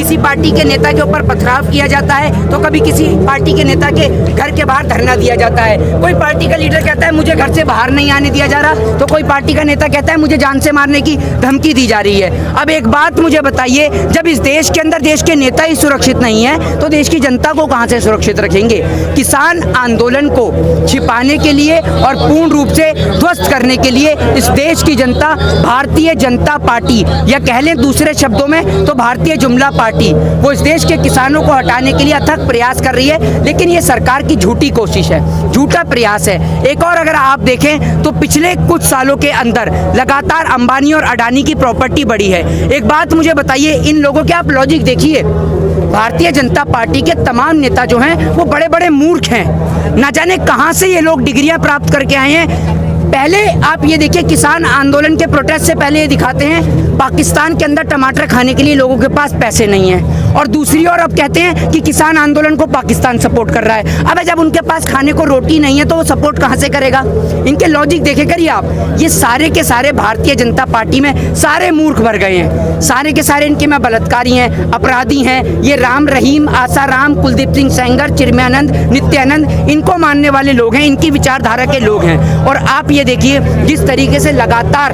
किसी पार्टी के नेता के ऊपर पथराव किया जाता है, तो कभी किसी पार्टी के नेता के घर के बाहर धरना दिया जाता है। कोई पार्टी का लीडर कहता है मुझे घर से बाहर नहीं आने दिया जा रहा, तो कोई पार्टी का नेता कहता है मुझे जान से मारने की धमकी दी जा रही है। अब एक बात मुझे बताइए, जब इस देश के अंदर देश के नेता ही सुरक्षित नहीं है तो देश की जनता को कहां से सुरक्षित रखेंगे? किसान आंदोलन को छिपाने के लिए और पूर्ण रूप से ध्वस्त करने के लिए इस देश की जनता भारतीय जनता पार्टी, या कह लें दूसरे शब्दों में तो भारतीय जुमला पार्टी, वो इस देश के किसानों को हटाने के लिए अथक प्रयास कर रही है। लेकिन ये सरकार की झूठी कोशिश है, झूठा प्रयास है। एक और अगर आप देखें तो पिछले कुछ सालों के अंदर लगातार अंबानी और अडानी की प्रॉपर्टी बढ़ी है। एक बात मुझे बताइए, इन लोगों के आप लॉजिक देखिए, भारतीय जनता पार्टी के तमाम नेता जो हैं वो बड़े बड़े मूर्ख हैं। ना जाने कहां से ये लोग डिग्रियां प्राप्त करके आए हैं। पहले आप ये देखिए, किसान आंदोलन के प्रोटेस्ट से पहले ये दिखाते हैं पाकिस्तान के अंदर टमाटर खाने के लिए लोगों के पास पैसे नहीं है, और दूसरी ओर अब कहते हैं कि किसान आंदोलन को पाकिस्तान सपोर्ट कर रहा है। अब जब उनके पास खाने को रोटी नहीं है तो वो सपोर्ट कहां से करेगा? इनके लॉजिक देखे करिए आप। ये सारे के सारे भारतीय जनता पार्टी में सारे मूर्ख भर गए हैं, सारे के सारे इनके में बलात्कारी हैं, अपराधी हैं। ये राम रहीम, आसाराम, कुलदीप सिंह सेंगर, चिन्मयानंद, नित्यानंद, इनको मानने वाले लोग हैं, इनकी विचारधारा के लोग हैं। और आप ये देखिए जिस तरीके से लगातार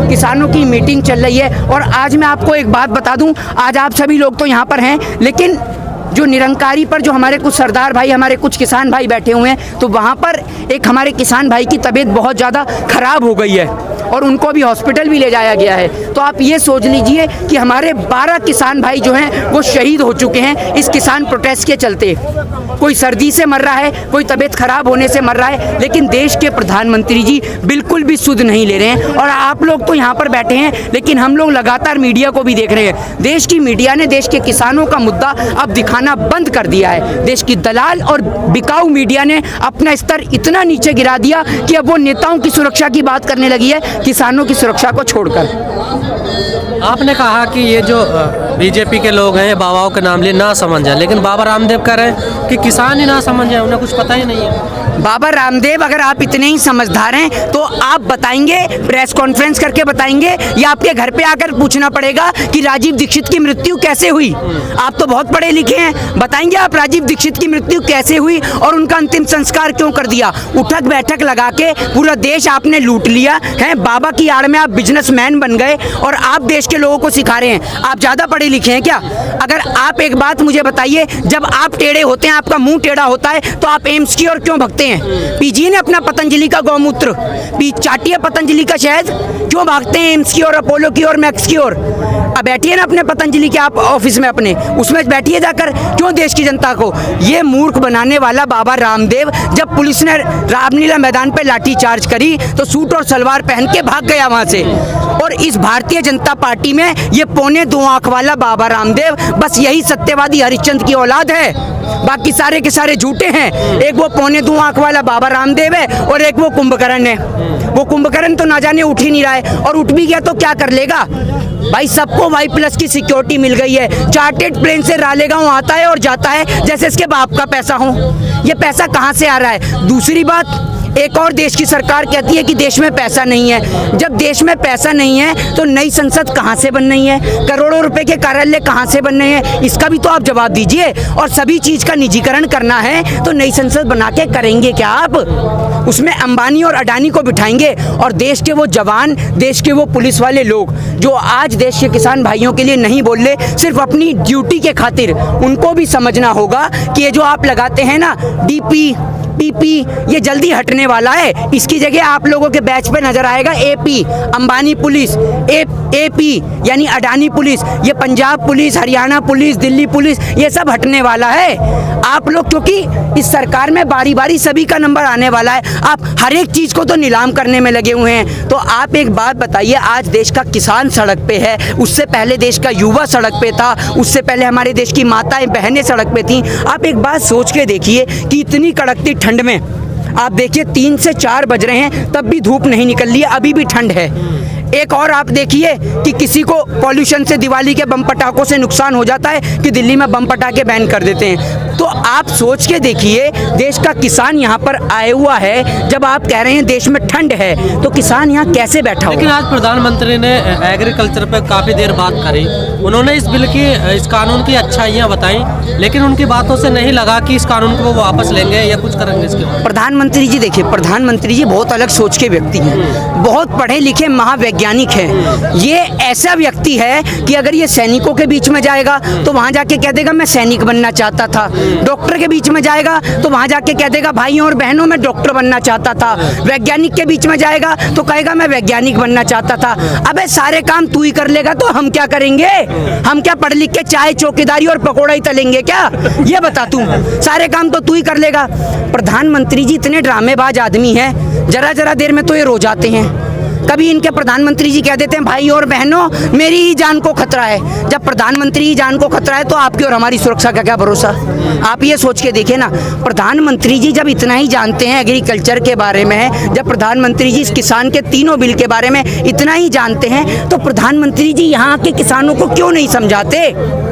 किसानों की मीटिंग चल रही है। और आज मैं आपको एक बात बता दूं, आज आप सभी लोग तो यहाँ पर हैं, लेकिन जो निरंकारी पर जो हमारे कुछ सरदार भाई, हमारे कुछ किसान भाई बैठे हुए हैं, तो वहाँ पर एक हमारे किसान भाई की तबीयत बहुत ज़्यादा खराब हो गई है और उनको भी हॉस्पिटल भी ले जाया गया है। तो आप ये सोच लीजिए कि हमारे 12 किसान भाई जो हैं वो शहीद हो चुके हैं इस किसान प्रोटेस्ट के चलते। कोई सर्दी से मर रहा है, कोई तबीयत खराब होने से मर रहा है, लेकिन देश के प्रधानमंत्री जी बिल्कुल भी सुध नहीं ले रहे हैं। और आप लोग तो यहाँ पर बैठे हैं, लेकिन हम लोग लगातार मीडिया को भी देख रहे हैं। देश की मीडिया ने देश के किसानों का मुद्दा अब दिखाना बंद कर दिया है। देश की दलाल और बिकाऊ मीडिया ने अपना स्तर इतना नीचे गिरा दिया कि अब वो नेताओं की सुरक्षा की बात करने लगी है, किसानों की सुरक्षा को छोड़कर। आपने कहा कि ये जो बीजेपी के लोग हैं बाबाओं के नाम लिए ना समझ जाए, लेकिन बाबा रामदेव कह रहे हैं कि किसान ही ना समझ जाए, उन्हें कुछ पता ही नहीं है। बाबा रामदेव, अगर आप इतने ही समझदार हैं तो आप बताएंगे, प्रेस कॉन्फ्रेंस करके बताएंगे, या आपके घर पे आकर पूछना पड़ेगा कि राजीव दीक्षित की मृत्यु कैसे हुई? आप तो बहुत पढ़े लिखे हैं, बताएंगे आप राजीव दीक्षित की मृत्यु कैसे हुई और उनका अंतिम संस्कार क्यों कर दिया? उठक बैठक लगा के पूरा देश आपने लूट लिया है। बाबा की आड़ में आप बिजनेसमैन बन गए और आप देश के लोगों को सिखा रहे हैं। आप ज्यादा पढ़े लिखे हैं क्या? अगर आप एक बात मुझे बताइए, जब आप टेढ़े होते हैं, आपका मुंह टेढ़ा होता है, तो आप एम्स की ओर क्यों भगते हैं? पीजिए ने अपना पतंजलि का गौमूत्र, चाटिए पतंजलि का शहद, क्यों भागते हैं एम्स की ओर, अपोलो की ओर, मैक्स की ओर? अब बैठिए ना अपने पतंजलि के आप ऑफिस में, अपने उसमें बैठिए जाकर। क्यों देश की जनता को ये मूर्ख बनाने वाला बाबा रामदेव, जब पुलिस ने रामलीला मैदान पे लाठी चार्ज करी तो सूट और सलवार पहन के भाग गया वहां से। और इस भारतीय जनता पार्टी में ये पौने 2 आंख वाला बाबा रामदेव, बस यही सत्यवादी हरिश्चंद्र की औलाद है, बाकी सारे के सारे झूठे हैं। एक वो पौने 2 आंख वाला बाबा रामदेव है और एक वो कुंभकर्ण है। वो कुंभकर्ण तो ना जाने उठ ही नहीं रहा है, और उठ भी गया तो क्या कर लेगा भाई? सबको Y+ की सिक्योरिटी मिल गई है। चार्टेड प्लेन से रालेगांव आता है और जाता है जैसे इसके बाप का पैसा हो। ये पैसा कहाँ से आ रहा है? दूसरी बात, एक और देश की सरकार कहती है कि देश में पैसा नहीं है। जब देश में पैसा नहीं है तो नई संसद कहां से बन रही है? करोड़ों रुपए के कार्यालय कहां से बन रहे हैं? इसका भी तो आप जवाब दीजिए। और सभी चीज का निजीकरण करना है तो नई संसद बना के करेंगे क्या आप? उसमें अंबानी और अडानी को बिठाएंगे, और देश के वो जवान, देश के वो पुलिस वाले लोग जो आज देश के किसान भाइयों के लिए नहीं बोल रहे, सिर्फ अपनी ड्यूटी के खातिर, उनको भी समझना होगा कि ये जो आप लगाते हैं ना DP PP, ये जल्दी हटने वाला है। इसकी जगह आप लोगों के बैच पे नजर आएगा AP, अंबानी पुलिस, AP यानी अडानी पुलिस, ये Punjab police, Haryana police, Delhi police, ये सब हटने वाला है। आप लोग, क्योंकि इस सरकार में बारी बारी सभी का नंबर आने वाला है, आप हर एक चीज को तो नीलाम करने में लगे हुए हैं। तो आप एक बात बताइए, आज देश का किसान सड़क पे है, उससे पहले देश का युवा सड़क पे था, उससे पहले हमारे देश की माताएं बहनें सड़क पे थी। आप एक बात सोच के देखिए कि इतनी कड़कती ठंड में आप देखिए 3 से 4 बज रहे हैं, तब भी धूप नहीं निकल रही है, अभी भी ठंड है। एक और आप देखिए कि किसी को पॉल्यूशन से, दिवाली के बम पटाखों से नुकसान हो जाता है कि दिल्ली में बम पटाखे बैन कर देते हैं। तो आप सोच के देखिए, देश का किसान यहाँ पर आया हुआ है, जब आप कह रहे हैं देश में ठंड है तो किसान यहाँ कैसे बैठा लेकिन होगा? आज प्रधानमंत्री ने एग्रीकल्चर पे काफ़ी देर बात करी। उन्होंने इस कानून की अच्छाइयाँ बताई, लेकिन उनकी बातों से नहीं लगा कि इस कानून को वो वापस लेंगे या कुछ करेंगे इसके बाद। प्रधानमंत्री जी देखिए, प्रधानमंत्री जी बहुत अलग सोच के व्यक्ति हैं, बहुत पढ़े लिखे महावैज्ञानिक हैं। ये ऐसा व्यक्ति है कि अगर ये सैनिकों के बीच में जाएगा तो वहाँ जाके कह देगा मैं सैनिक बनना चाहता था, डॉक्टर के बीच में जाएगा तो वहाँ जाके कह देगा भाइयों और बहनों मैं डॉक्टर बनना चाहता था, वैज्ञानिक के बीच में जाएगा तो कहेगा मैं वैज्ञानिक बनना चाहता था। अबे सारे काम तू ही कर लेगा तो हम क्या करेंगे? हम क्या पढ़ लिख के चाय चौकीदारी और पकौड़ा ही तलेंगे क्या? ये बता तू, सारे काम तो तू ही कर लेगा। प्रधानमंत्री जी इतने ड्रामेबाज आदमी हैं, जरा जरा देर में तो ये रो जाते हैं। कभी इनके प्रधानमंत्री जी कह देते हैं भाई और बहनों मेरी ही जान को खतरा है। जब प्रधानमंत्री ही जान को खतरा है तो आपकी और हमारी सुरक्षा का क्या भरोसा? आप ये सोच के देखिए ना, प्रधानमंत्री जी जब इतना ही जानते हैं एग्रीकल्चर के बारे में, जब प्रधानमंत्री जी इस किसान के तीनों बिल के बारे में इतना ही जानते हैं, तो प्रधानमंत्री जी यहाँ के किसानों को क्यों नहीं समझाते?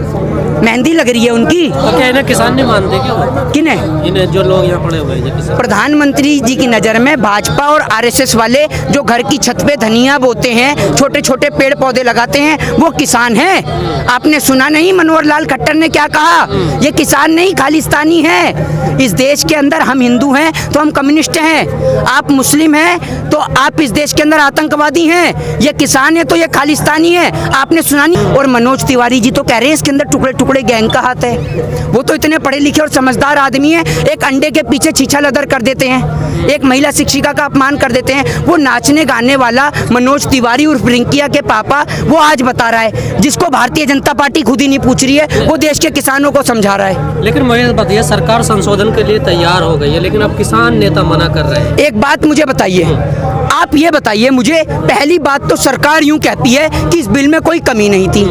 मेहंदी लग रही है उनकी। तो क्या इन्हें किसान नहीं मानते क्या वो? किन्हें? इन्हें जो लोग यहाँ पड़े हुए हैं किसान। प्रधानमंत्री जी की नज़र में भाजपा और आरएसएस वाले जो घर की छत पे धनिया बोते हैं, छोटे छोटे पेड़ पौधे लगाते हैं, वो किसान हैं। आपने सुना नहीं मनोहर लाल खट्टर ने क्या कहा? ये किसान नहीं खालिस्तानी है। इस देश के अंदर हम हिंदू हैं तो हम कम्युनिस्ट हैं, आप मुस्लिम हैं तो आप इस देश के अंदर आतंकवादी हैं, ये किसान है तो ये खालिस्तानी है। आपने सुना नहीं? और मनोज तिवारी जी तो कह रहे हैं इसके अंदर टुकड़े टुकड़े गैंग का हाथ है। वो तो इतने पढ़े लिखे और समझदार आदमी है, एक अंडे के पीछे छीछा लदर कर देते हैं, एक महिला शिक्षिका का अपमान कर देते हैं। वो नाचने गाने वाला मनोज तिवारी उर्फ रिंकिया के पापा वो आज बता रहा है, जिसको भारतीय जनता पार्टी खुद ही नहीं पूछ रही है, वो देश के किसानों को समझा रहा है। लेकिन मुझे बताइए, सरकार संशोधन के लिए तैयार हो गई है, लेकिन अब किसान नेता मना कर रहे हैं। एक बात मुझे बताइए, आप ये बताइए मुझे, पहली बात तो सरकार यूं कहती है कि इस बिल में कोई कमी नहीं थी।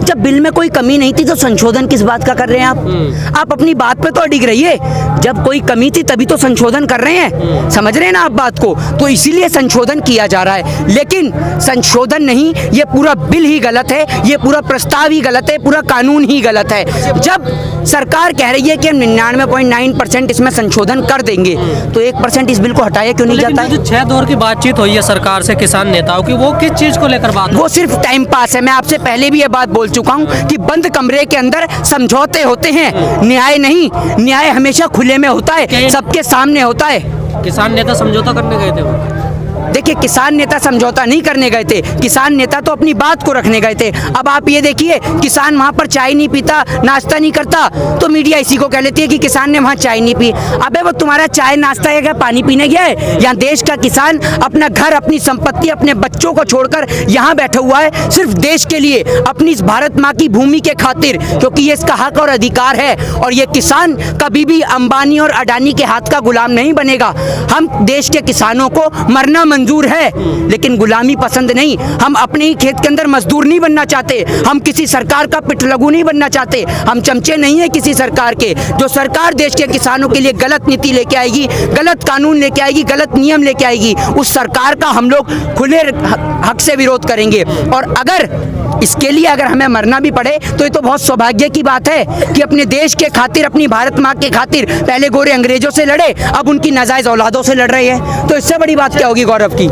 जब बिल में कोई कमी नहीं थी तो संशोधन किस बात का कर रहे हैं आप? आप अपनी बात पे तो अडिग रहिए। जब कोई कमी थी तभी तो संशोधन कर रहे हैं, समझ रहे हैं ना आप बात को? तो इसीलिए संशोधन किया जा रहा है। लेकिन संशोधन नहीं, ये पूरा बिल ही गलत है, ये पूरा प्रस्ताव ही गलत है, पूरा कानून ही गलत है। जब सरकार कह रही है कि हम 99.9% इसमें संशोधन कर देंगे, तो 1% इस बिल को हटाया क्यों नहीं जाता है? जो 6 दौर की बातचीत हुई है सरकार से किसान नेताओं की, वो किस चीज को लेकर बात? वो सिर्फ टाइम पास है। मैं आपसे पहले भी ये बात बोल चुका हूं कि बंद कमरे के अंदर समझौते होते हैं, न्याय नहीं। न्याय हमेशा खुले में होता है, सबके सामने होता है। किसान नेता समझौता करने गए थे वो? देखिए, किसान नेता समझौता नहीं करने गए थे, किसान नेता तो अपनी बात को रखने गए थे। अब आप ये देखिए, किसान वहाँ पर चाय नहीं पीता, नाश्ता नहीं करता, तो मीडिया इसी को कह लेती है कि किसान ने वहाँ चाय नहीं पी। अबे वो तुम्हारा चाय नाश्ता है क्या पानी पीने गया है? यहाँ देश का किसान अपना घर, अपनी संपत्ति, अपने बच्चों को छोड़कर यहाँ बैठा हुआ है, सिर्फ देश के लिए, अपनी इस भारत माँ की भूमि के खातिर, क्योंकि ये इसका हक और अधिकार है। और ये किसान कभी भी अंबानी और अडानी के हाथ का गुलाम नहीं बनेगा। हम देश के किसानों को मरना मंजूर है, लेकिन गुलामी पसंद नहीं। हम अपने ही खेत के अंदर मजदूर नहीं बनना चाहते, हम किसी सरकार का पिटलगू नहीं बनना चाहते, हम चमचे नहीं है किसी सरकार के। जो सरकार देश के किसानों के लिए गलत नीति लेके आएगी, गलत कानून लेके आएगी, गलत नियम लेके आएगी, उस सरकार का हम लोग खुले हक से विरोध करेंगे। और अगर इसके लिए अगर हमें मरना भी पड़े तो ये तो बहुत सौभाग्य की बात है कि अपने देश के खातिर, अपनी भारत माँ के खातिर पहले गोरे अंग्रेजों से लड़े, अब उनकी नाजायज औलादों से लड़ रहे हैं। तो इससे बड़ी बात क्या होगी गौरव की?